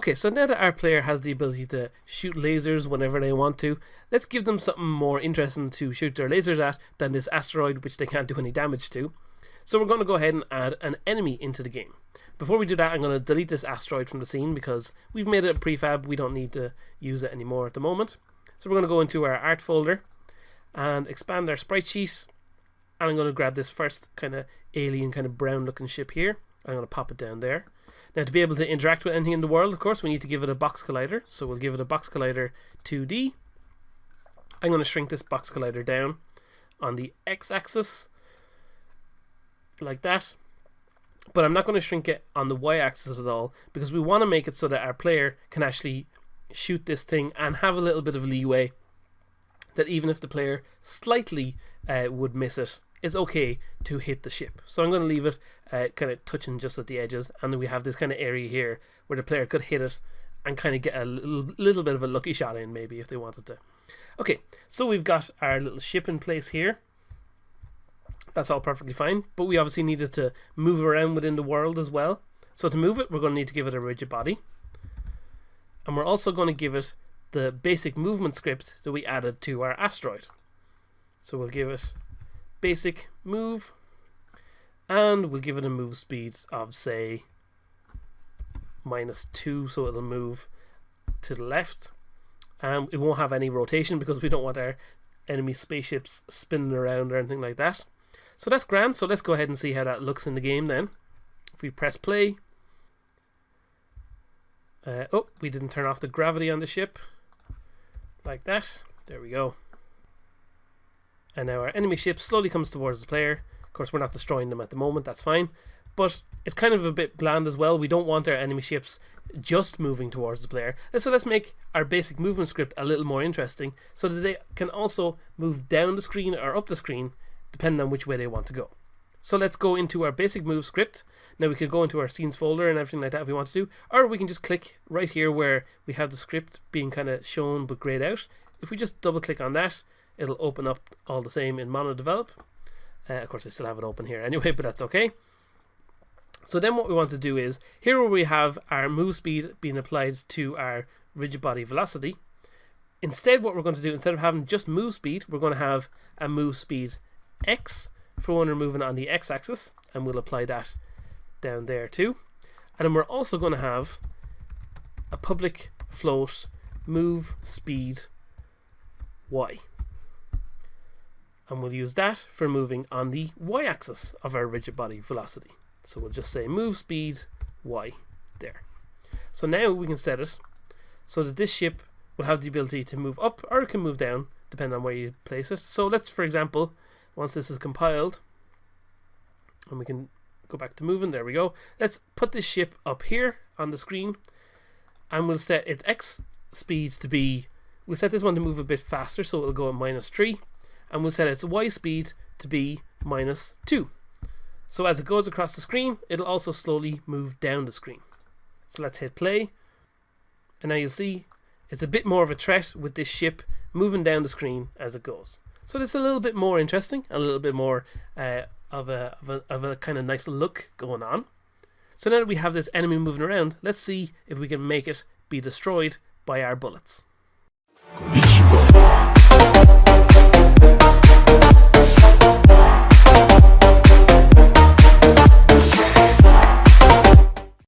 Okay, so now that our player has the ability to shoot lasers whenever they want to, let's give them something more interesting to shoot their lasers at than this asteroid, which they can't do any damage to. So we're going to go ahead and add an enemy into the game. Before we do that, I'm going to delete this asteroid from the scene because we've made it a prefab. We don't need to use it anymore at the moment. So we're going to go into our art folder and expand our sprite sheet. And I'm going to grab this first kind of alien, kind of brown looking ship here. I'm going to pop it down there. Now, to be able to interact with anything in the world, of course, we need to give it a box collider. So we'll give it a box collider 2D. I'm going to shrink this box collider down on the x-axis like that. But I'm not going to shrink it on the y-axis at all because we want to make it so that our player can actually shoot this thing and have a little bit of leeway that even if the player slightly would miss it, it's okay to hit the ship. So I'm going to leave it kind of touching just at the edges, and then we have this kind of area here where the player could hit it and kind of get a little bit of a lucky shot in maybe if they wanted to. Okay, so we've got our little ship in place here. That's all perfectly fine, but we obviously needed to move around within the world as well. So to move it, we're going to need to give it a rigid body. And we're also going to give it the basic movement script that we added to our asteroid. So we'll give it basic move, and we'll give it a move speed of, say, -2, so it'll move to the left. It won't have any rotation because we don't want our enemy spaceships spinning around or anything like that. So that's grand. So let's go ahead and see how that looks in the game then. If we press play, oh, we didn't turn off the gravity on the ship like that. There we go. And now our enemy ship slowly comes towards the player. Of course, we're not destroying them at the moment, that's fine. But it's kind of a bit bland as well. We don't want our enemy ships just moving towards the player. So let's make our basic movement script a little more interesting so that they can also move down the screen or up the screen depending on which way they want to go. So let's go into our basic move script. Now we could go into our scenes folder and everything like that if we want to, or we can just click right here where we have the script being kind of shown but grayed out. If we just double click on that, it'll open up all the same in mono develop. Of course I still have it open here anyway, but that's okay. So then what we want to do is, here where we have our move speed being applied to our rigid body velocity, instead what we're going to do, instead of having just move speed, we're going to have a move speed X for when we're moving on the x-axis, and we'll apply that down there too. And then we're also going to have a public float move speed Y, and we'll use that for moving on the y-axis of our rigid body velocity. So we'll just say move speed Y there. So now we can set it so that this ship will have the ability to move up or it can move down depending on where you place it. So let's, for example, once this is compiled, and we can go back to moving, there we go. Let's put this ship up here on the screen, and we'll set its X speed to be, we'll set this one to move a bit faster, so it'll go at -3, and we'll set its Y speed to be -2. So as it goes across the screen, it'll also slowly move down the screen. So let's hit play, and now you'll see it's a bit more of a threat with this ship moving down the screen as it goes. So it's a little bit more interesting, a little bit more of a kind of nice look going on. So now that we have this enemy moving around, let's see if we can make it be destroyed by our bullets.